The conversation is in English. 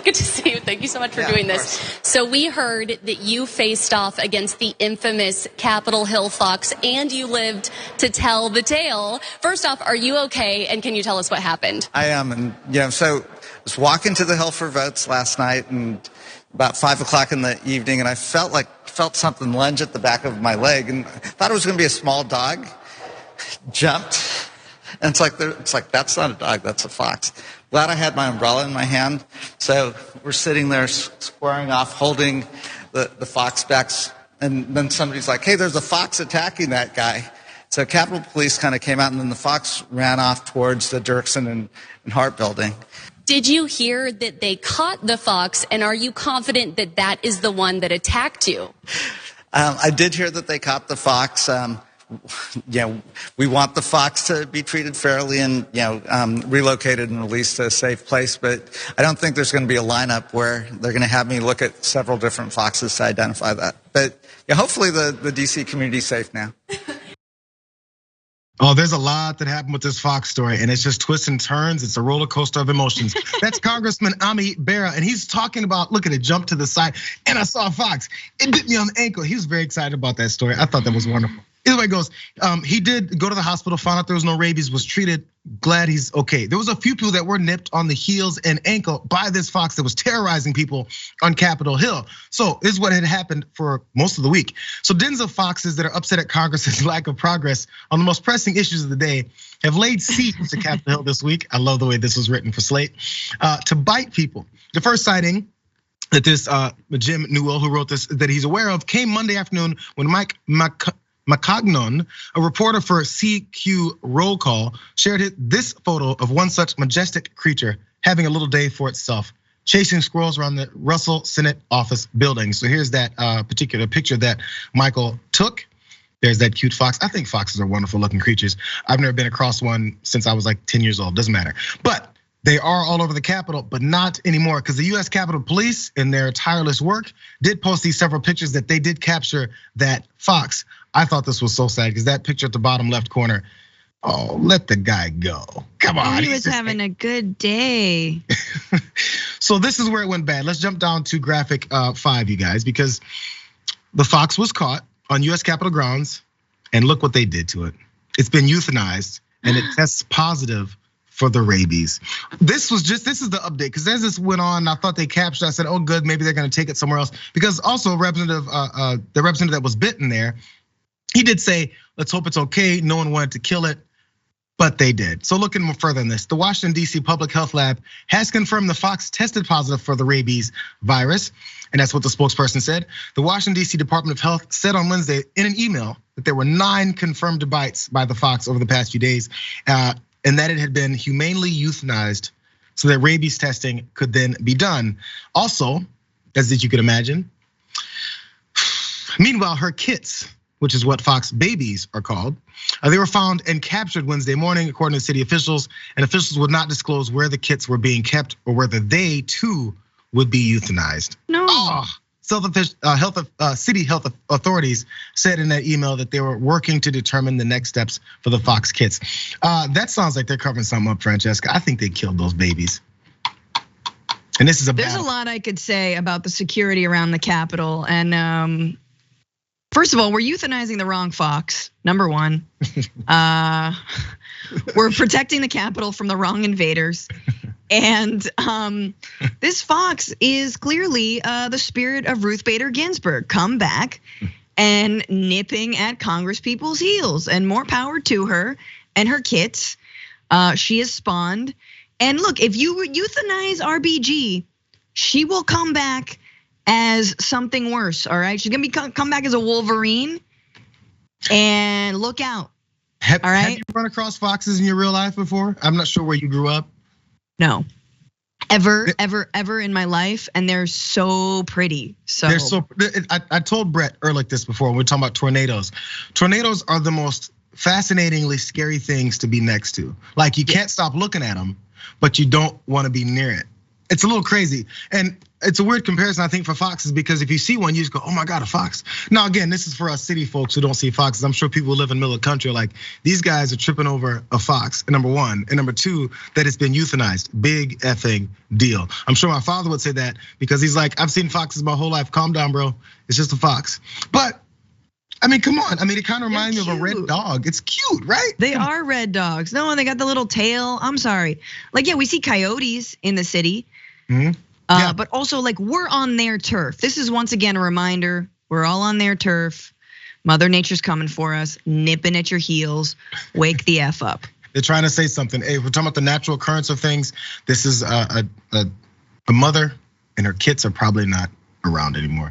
Good to see you. Thank you so much for doing this. So we heard that you faced off against the infamous Capitol Hill fox, and you lived to tell the tale. First off, are you okay? And can you tell us what happened? I am. And, so I was walking to the Hill for votes last night and about 5 o'clock in the evening, and I felt something lunge at the back of my leg, and I thought it was going to be a small dog. Jumped, and it's like that's not a dog, that's a fox. Glad I had my umbrella in my hand. So we're sitting there squaring off, holding the fox backs, and then somebody's like, "Hey, there's a fox attacking that guy." So Capitol Police kind of came out, and then the fox ran off towards the Dirksen and Hart building. Did you hear that they caught the fox, and are you confident that that is the one that attacked you? I did hear that they caught the fox. We want the fox to be treated fairly and, relocated and released to a safe place. But I don't think there's going to be a lineup where they're going to have me look at several different foxes to identify that. But hopefully the D.C. community's safe now. Oh, there's a lot that happened with this Fox story, and it's just twists and turns. It's a roller coaster of emotions. That's Congressman Ami Bera, and he's talking about, look at it, jump to the side, and I saw a fox. It bit me on the ankle. He was very excited about that story. I thought that was wonderful. Either way it goes, he did go to the hospital, found out there was no rabies, was treated, glad he's okay. There was a few people that were nipped on the heels and ankle by this fox that was terrorizing people on Capitol Hill. So this is what had happened for most of the week. So dens of foxes that are upset at Congress's lack of progress on the most pressing issues of the day have laid siege to Capitol Hill this week. I love the way this was written for Slate, to bite people. The first sighting that this Jim Newell, who wrote this, that he's aware of, came Monday afternoon when Mike McCognon, a reporter for CQ Roll Call, shared this photo of one such majestic creature having a little day for itself, chasing squirrels around the Russell Senate office building. So here's that particular picture that Michael took. There's that cute fox. I think foxes are wonderful looking creatures. I've never been across one since I was like 10 years old, doesn't matter. But they are all over the Capitol, but not anymore, because the US Capitol Police, in their tireless work, did post these several pictures that they did capture that fox. I thought this was so sad, because that picture at the bottom left corner, oh, let the guy go. Come on. He was having a good day. So this is where it went bad. Let's jump down to graphic 5, you guys, because the fox was caught on US Capitol grounds, and look what they did to it. It's been euthanized, and it tests positive for the rabies. This is the update, because as this went on, I thought they captured, I said, oh good, maybe they're gonna take it somewhere else. Because also the representative that was bitten there, he did say, let's hope it's okay, no one wanted to kill it, but they did. So looking more further in this, the Washington DC Public Health Lab has confirmed the fox tested positive for the rabies virus, and that's what the spokesperson said. The Washington DC Department of Health said on Wednesday in an email that there were 9 confirmed bites by the fox over the past few days, and that it had been humanely euthanized so that rabies testing could then be done. Also, as you could imagine, meanwhile, her kits, which is what fox babies are called, they were found and captured Wednesday morning, according to city officials, and officials would not disclose where the kits were being kept or whether they too would be euthanized. No. City health authorities said in that email that they were working to determine the next steps for the fox kits. That sounds like they're covering something up, Francesca. I think they killed those babies. And this is There's a lot I could say about the security around the Capitol. And first of all, we're euthanizing the wrong fox, number one. We're protecting the Capitol from the wrong invaders. And this fox is clearly the spirit of Ruth Bader Ginsburg, come back and nipping at Congress people's heels, and more power to her and her kits. She has spawned. And look, if you euthanize RBG, she will come back as something worse, all right? She's gonna come back as a Wolverine, and look out, all right? Have you run across foxes in your real life before? I'm not sure where you grew up. No, ever in my life, and they're so pretty. So they're so. I told Brett Ehrlich this before when we were talking about tornadoes. Tornadoes are the most fascinatingly scary things to be next to. Like you can't stop looking at them, but you don't want to be near it. It's a little crazy. And it's a weird comparison, I think, for foxes, because if you see one, you just go, oh my God, a fox. Now, again, this is for us city folks who don't see foxes. I'm sure people who live in the middle of the country are like, these guys are tripping over a fox, number one. And number two, that it's been euthanized. Big effing deal. I'm sure my father would say that because he's like, I've seen foxes my whole life. Calm down, bro. It's just a fox. But I mean, come on. I mean, it kind of reminds me of a red dog. It's cute, right? They are red dogs. No, and they got the little tail. I'm sorry. Like, yeah, we see coyotes in the city. Yeah. But also, like, we're on their turf. This is once again a reminder, we're all on their turf. Mother Nature's coming for us, nipping at your heels. Wake the F up. They're trying to say something. Hey, we're talking about the natural occurrence of things. This is a mother and her kids are probably not around anymore.